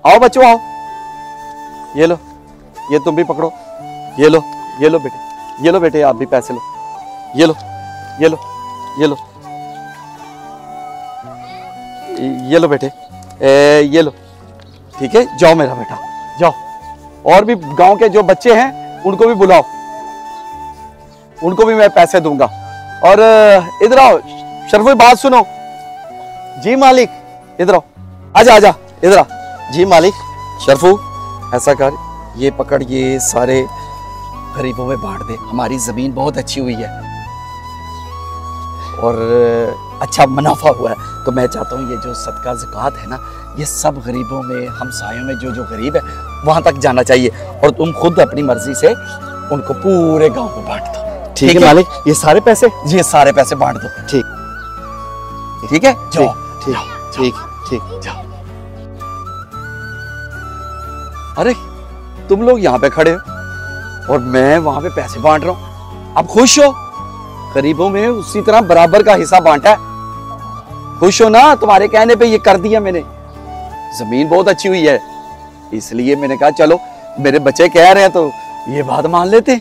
आओ बच्चों आओ, ये लो, ये तुम भी पकड़ो, ये लो बेटे, ये लो बेटे, आप भी पैसे लो, ये लो ये लो ये लो, ये लो बेटे, ये लो, ठीक है। जाओ मेरा बेटा जाओ, और भी गांव के जो बच्चे हैं उनको भी बुलाओ, उनको भी मैं पैसे दूंगा। और इधर आओ शरफू, बात सुनो। जी मालिक, इधर आओ, आजा आजा, इधर आ। जी मालिक। शरफू ऐसा कर, ये पकड़, ये सारे गरीबों में बांट दे, हमारी जमीन बहुत अच्छी हुई है और अच्छा मुनाफा हुआ है, तो मैं चाहता हूँ ये जो सदका ज़कात है ना, ये सब गरीबों में, हमसायों में जो जो गरीब है वहां तक जाना चाहिए, और तुम खुद अपनी मर्जी से उनको पूरे गांव को बांट दो। ठीक है मालिक, ये सारे पैसे, जी ये सारे पैसे बांट दो। ठीक है, जाओ। ठीक जाओ। अरे तुम लोग यहाँ पे खड़े हो और मैं वहां पे पैसे बांट रहा हूँ, अब खुश हो? गरीबों में उसी तरह बराबर का हिस्सा बांटा है, खुश हो ना? तुम्हारे कहने पे ये कर दिया मैंने, जमीन बहुत अच्छी हुई है, इसलिए मैंने कहा चलो मेरे बच्चे कह रहे हैं तो ये बात मान लेते।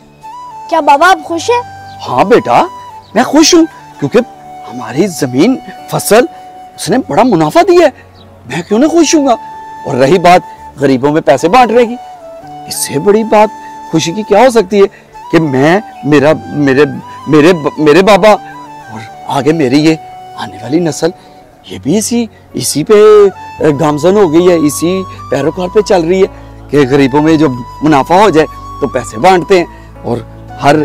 क्या बाबा आप खुश हैं? हाँ बेटा मैं खुश हूँ, क्योंकि हमारी जमीन फसल उसने बड़ा मुनाफा दिया है, मैं क्यों ना खुश हूँ। और रही बात गरीबों में पैसे बांट रहेगी, इससे बड़ी बात खुशी की क्या हो सकती है कि मैं, मेरे बाबा और आगे मेरी ये आने वाली नस्ल, ये भी इसी पे गामजन हो गई है, इसी पैरोकार पे चल रही है कि गरीबों में जो मुनाफा हो जाए तो पैसे बांटते हैं, और हर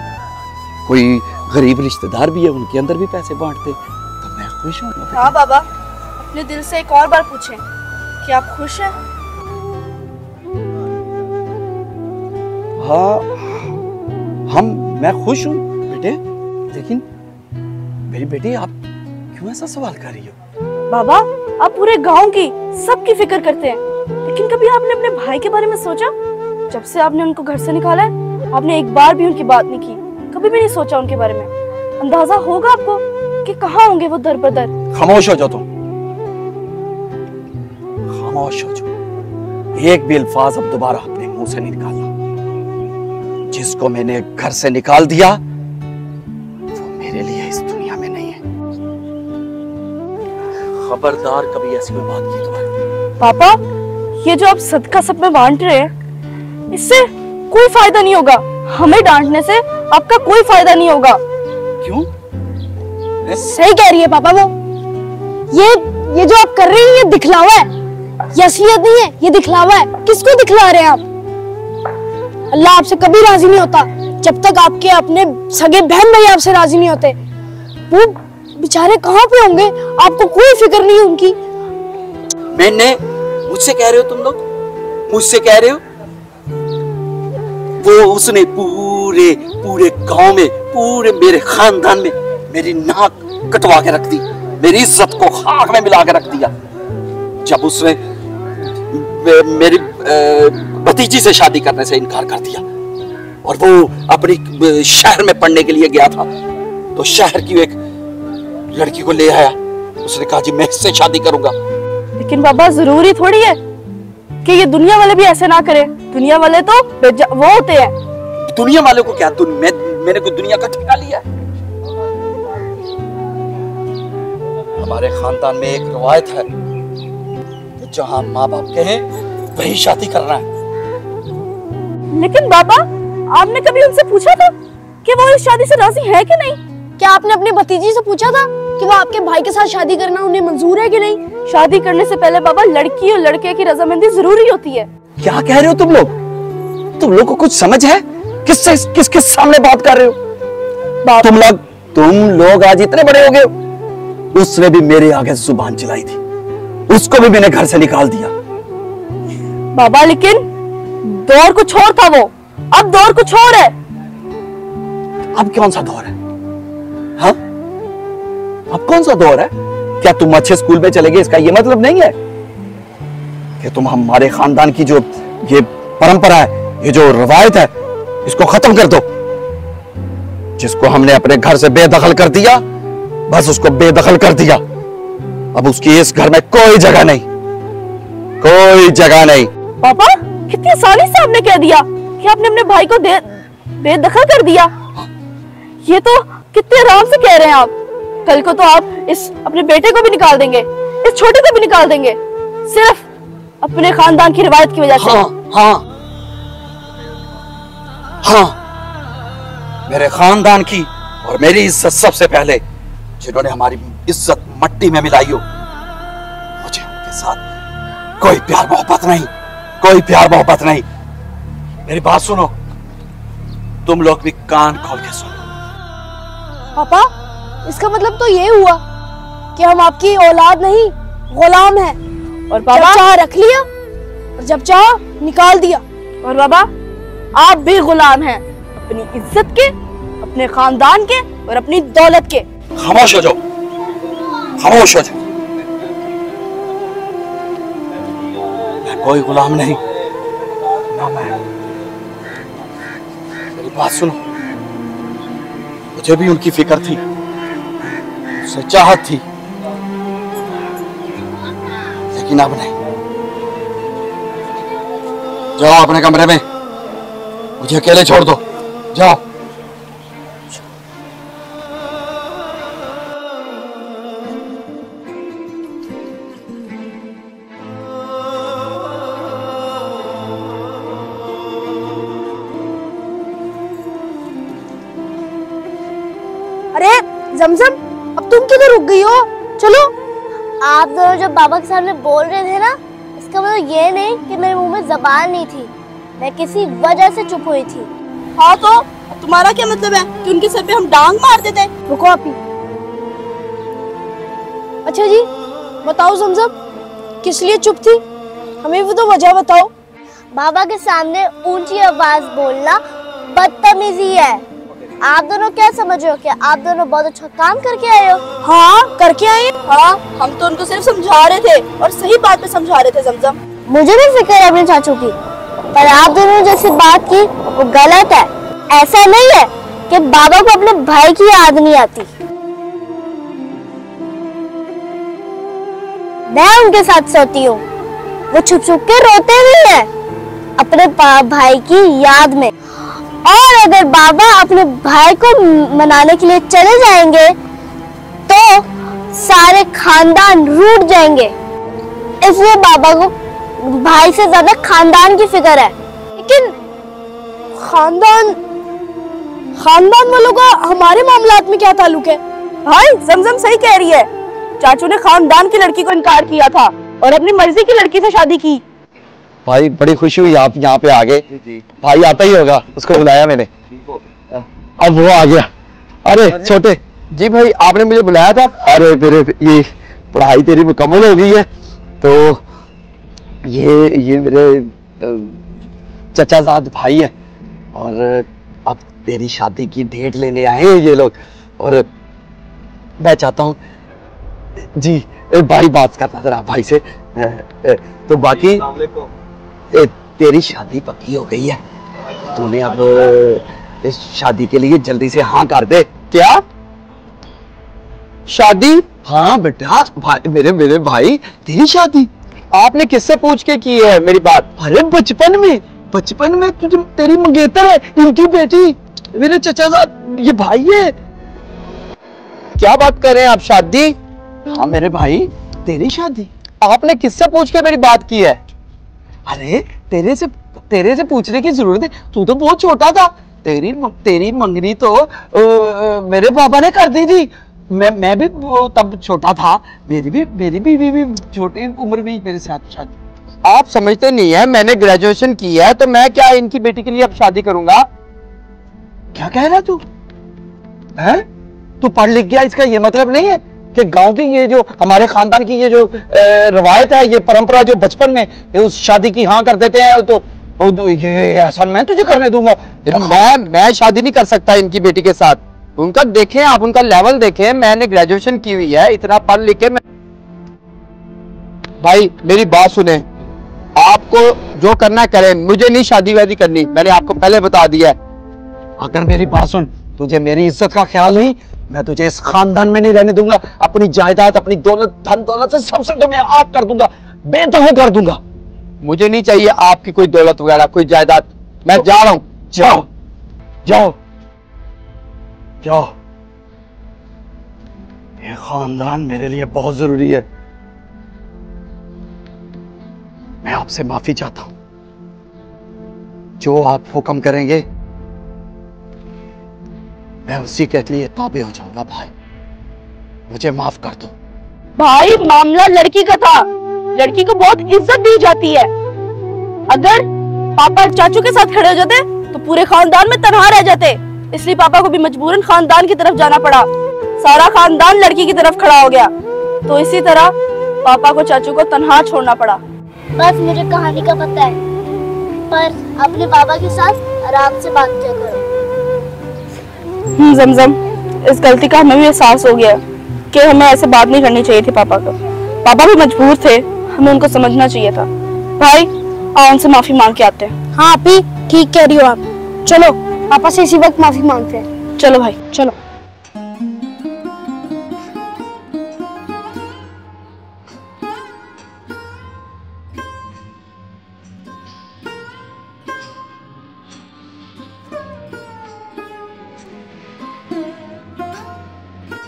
कोई गरीब रिश्तेदार भी है उनके अंदर भी पैसे बांटते हैं, तो मैं खुश हूँ। हाँ बाबा, अपने दिल से एक और बार पूछें कि आप खुश हैं? हाँ मैं खुश हूँ बेटे, लेकिन मेरी बेटी आप क्यों ऐसा सवाल कर रही हो? बाबा आप पूरे गांव की, सबकी फिक्र करते हैं, लेकिन कभी आपने अपने भाई के बारे में सोचा? जब से आपने उनको घर से निकाला है, आपने एक बार भी उनकी बात नहीं की, कभी भी नहीं सोचा उनके बारे में। अंदाजा होगा आपको कि कहाँ होंगे वो दर बदर। खामोश हो जाओ तुम, खामोश हो जाओ, एक भी अल्फाज अब दोबारा अपने मुंह से नहीं निकालना। जिसको मैंने घर से निकाल दिया वो मेरे लिए इस दुनिया में नहीं है, खबरदार कभी ऐसी कोई बात की तो। पापा ये जो आप सदका सब में बांट रहे हैं, इससे कोई फायदा नहीं होगा, हमें डांटने से आपका कोई फायदा नहीं होगा। क्यों? सही कह रही है पापा वो, ये जो आप कर रही हैं ये दिखलावा है, ये असलियत नहीं है, ये दिखलावा है। किसको दिखला रहे हैं आप? अल्लाह आपसे कभी राजी नहीं होता जब तक आपके अपने सगे बहन भाई आपसे राजी नहीं होते। वो बेचारे कहाँ पे होंगे, आपको कोई फिक्र नहीं उनकी। मैंने, मुझसे कह रहे हो तुम लोग, मुझसे कह रहे हो? वो उसने पूरे गांव में, पूरे मेरे खानदान में मेरी नाक कटवा के रख दी, मेरी इज्जत को खाक में मिला के रख दिया। जब उसने मेरी भतीजी से शादी करने से इनकार कर दिया और वो अपनी शहर में पढ़ने के लिए गया था, तो शहर की एक लड़की को ले आया, उसने कहा जी मैं इससे शादी करूंगा। लेकिन बाबा जरूरी थोड़ी है कि ये दुनिया वाले भी ऐसे ना करें, दुनिया वाले तो वो होते हैं। दुनिया वाले को क्या, मैंने कोई दुनिया का ठिका लिया? हमारे खानदान में एक रवायत है कि जहां माँ बाप कहे वही शादी करना है। लेकिन बाबा आपने कभी उनसे पूछा था कि वो इस शादी से राजी है कि नहीं? क्या आपने अपने भतीजी से पूछा था कि वो आपके भाई के साथ शादी करना उन्हें मंजूर है कि नहीं? शादी करने से पहले बाबा लड़की और लड़के की रजामंदी जरूरी होती है। क्या कह रहे हो तुम लोग? तुम लोग को कुछ समझ है? किसके सामने बात कर रहे हो? तुम लोग आज इतने बड़े हो गए, उसने भी मेरे आगे जुबान चलाई थी, उसको भी मैंने घर से निकाल दिया। बाबा लेकिन दौर कुछ और था वो, अब दौर कुछ और है। अब कौन सा दौर है? हाँ अब कौन सा दौर है? क्या तुम अच्छे स्कूल में चले गए इसका ये मतलब नहीं है कि तुम हमारे खानदान की जो ये परंपरा है, ये जो रवायत है, इसको खत्म कर दो। जिसको हमने अपने घर से बेदखल कर दिया बस उसको बेदखल कर दिया। अब उसकी इस घर में कोई जगह नहीं, कोई जगह नहीं। पापा कितनी आसानी से आपने कह दिया कि आपने अपने भाई को बेदखल कर दिया। ये तो कितने आराम से कह रहे हैं आप। कल को तो आप इस अपने बेटे को भी निकाल देंगे, इस छोटे को भी निकाल देंगे, सिर्फ अपने खानदान की रिवायत की वजह से। हाँ, मेरे खानदान की और मेरी इज्जत सबसे पहले, जिन्होंने हमारी इज्जत मट्टी में मिलाई हो, मुझे उनके साथ कोई प्यार मोहब्बत नहीं, कोई प्यार मोहब्बत नहीं। मेरी बात सुनो, तुम लोग भी कान खोल के सुनो। पापा इसका मतलब तो ये हुआ कि हम आपकी औलाद नहीं, गुलाम हैं। और पापा जब चाह रख लिया और जब चाह निकाल दिया। और बाबा आप भी गुलाम हैं अपनी इज्जत के, अपने खानदान के और अपनी दौलत के। खामोश हो जाओ, खामोश हो जाओ। मैं कोई गुलाम नहीं ना। मेरी बात सुनो, मुझे भी उनकी फिक्र थी, उससे चाहत थी, लेकिन अब नहीं। जाओ अपने कमरे में, मुझे अकेले छोड़ दो, जाओ। अरे जमजम, अब तुम किधर रुक गई हो? चलो। आप दोनों जब बाबा के सामने बोल रहे थे ना, इसका मतलब ये नहीं कि मेरे मुंह में जबान नहीं थी, मैं किसी वजह से चुप हुई थी। हाँ तो तुम्हारा क्या मतलब है कि उनके सर पे हम डांग मारते थे? रुको आप ही। अच्छा जी बताओ जमजम, किस लिए चुप थी? हमें भी तो वजह बताओ। बाबा के सामने ऊंची आवाज बोलना बदतमीजी है। आप दोनों क्या समझ रहे हो? क्या आप दोनों बहुत अच्छा काम करके आए हो? हाँ करके आए। हाँ हम तो उनको सिर्फ समझा रहे थे और सही बात पे समझा रहे थे जमजम। मुझे भी फिक्र है अपने चाचू की, पर आप दोनों ने जैसी बात की वो गलत है। ऐसा नहीं है कि बाबा को अपने भाई की याद नहीं आती। मैं उनके साथ सोती हूँ, वो छुप छुप के रोते भी हैं अपने भाई की याद में। और अगर बाबा अपने भाई को मनाने के लिए चले जाएंगे तो सारे खानदान रूठ जाएंगे। इसलिए बाबा को भाई से ज्यादा खानदान की फिक्र है। लेकिन खानदान वालों का हमारे मामलात में क्या ताल्लुक है? भाई जमजम सही कह रही है। चाचू ने खानदान की लड़की को इनकार किया था और अपनी मर्जी की लड़की से शादी की। भाई बड़ी खुशी हुई आप यहाँ पे आ गए। भाई आता ही होगा, उसको बुलाया मैंने, अब वो आ गया। अरे छोटे जी भाई, आपने मुझे बुलाया था। अरे मेरे ये पढ़ाई तेरी मुकम्मल हो गई है, तो ये मेरे चचाजाद भाई है और अब तेरी शादी की डेट लेने आए हैं ये लोग। और मैं चाहता हूँ जी, भाई बात करता जरा भाई से। तो बाकी तेरी शादी पक्की हो गई है, तूने अब इस शादी के लिए जल्दी से हाँ कर दे। क्या शादी? हाँ बेटा, मेरे भाई तेरी शादी आपने किससे पूछ के की है मेरी बात? अरे बचपन में तुझे तेरी मंगेतर है, इनकी बेटी, मेरे चचा साहब ये भाई है। क्या बात कर रहे हैं आप? शादी? हाँ मेरे भाई तेरी शादी। आपने किससे पूछ के मेरी बात की है? अरे तेरे से पूछने की जरूरत है, तू तो बहुत छोटा था। तेरी मंगनी तो मेरे पापा ने कर दी थी। मैं भी तब छोटा था, मेरी भी छोटी उम्र में मेरे साथ शादी। आप समझते नहीं है, मैंने ग्रेजुएशन की है, तो मैं क्या इनकी बेटी के लिए अब शादी करूंगा? क्या कह रहा तू? हैं? तू पढ़ लिख गया, इसका ये मतलब नहीं है कि गांव की ये जो हमारे खानदान की ये जो रवायत है, ये परंपरा जो बचपन में उस शादी की हाँ कर देते हैं, तो ये ऐसा मैं तुझे करने दूंगा। मैं शादी नहीं कर सकता इनकी बेटी के साथ। उनका देखें आप, उनका लेवल देखें, मैंने ग्रेजुएशन की हुई है, इतना पढ़ लिख के। भाई मेरी बात सुने, आपको जो करना करें, मुझे नहीं शादी वादी करनी, मैंने आपको पहले बता दिया है। अगर मेरी बात सुन, तुझे मेरी इज्जत का ख्याल नहीं मैं तुझे इस खानदान में नहीं रहने दूंगा। अपनी जायदाद, अपनी दौलत, धन दौलत से सबसे तो मैं आग कर दूंगा, बेदखल कर दूंगा। मुझे नहीं चाहिए आपकी कोई दौलत वगैरह, कोई जायदाद। मैं जा रहा हूं। जाओ जाओ जाओ, ये खानदान मेरे लिए बहुत जरूरी है। मैं आपसे माफी चाहता हूं, जो आप हुक्म करेंगे मैं उसी के लिए ताबे हो जाऊंगा। भाई मुझे माफ कर दो। भाई मामला लड़की का था, लड़की को बहुत इज्जत दी जाती है। अगर पापा चाचू के साथ खड़े हो जाते तो पूरे खानदान में तनहा रह जाते, इसलिए पापा को भी मजबूरन खानदान की तरफ जाना पड़ा। सारा खानदान लड़की की तरफ खड़ा हो गया, तो इसी तरह पापा को चाचू को तनहा छोड़ना पड़ा। बस मुझे कहानी का पता है, पर अपने पापा के साथ आराम से बात किया करो। जमजम, इस गलती का हमें भी एहसास हो गया कि हमें ऐसे बात नहीं करनी चाहिए थी पापा को। पापा भी मजबूर थे, हमें उनको समझना चाहिए था। भाई आओ उनसे माफी मांग के आते हैं। हाँ अपी, ठीक कह रही हो आप। चलो पापा से इसी वक्त माफी मांगते हैं। चलो भाई चलो।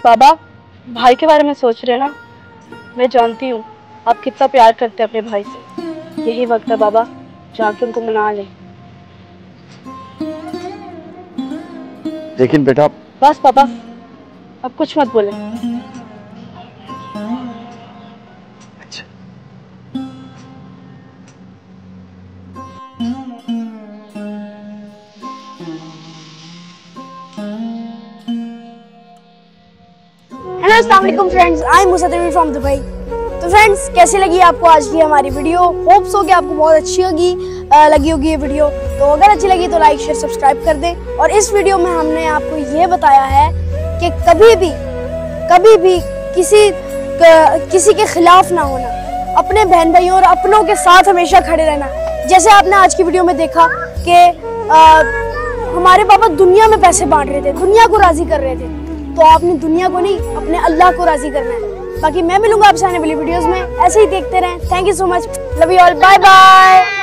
बाबा, भाई के बारे में सोच रहे हैं ना? मैं जानती हूँ आप कितना प्यार करते हैं अपने भाई से। यही वक्त है बाबा, जाके उनको मना लें। लेकिन बेटा। बस पापा, अब कुछ मत बोले। अच्छा। हेलो अस्सलाम वालेकुम friends, I am Musaddiq from Dubai. तो फ्रेंड्स, कैसी लगी आपको आज की हमारी वीडियो? होप्स हो कि आपको बहुत अच्छी लगी होगी ये वीडियो। तो अगर अच्छी लगी तो लाइक शेयर सब्सक्राइब कर दें। और इस वीडियो में हमने आपको ये बताया है कि कभी भी किसी के खिलाफ ना होना, अपने बहन भाइयों और अपनों के साथ हमेशा खड़े रहना। जैसे आपने आज की वीडियो में देखा कि हमारे पापा दुनिया में पैसे बांट रहे थे, दुनिया को राजी कर रहे थे, तो आपने दुनिया को नहीं, अपने अल्लाह को राजी करना है। बाकी मैं मिलूंगा आपसे आने वाली वीडियोस में, ऐसे ही देखते रहें। Thank you so much, love you all, bye bye.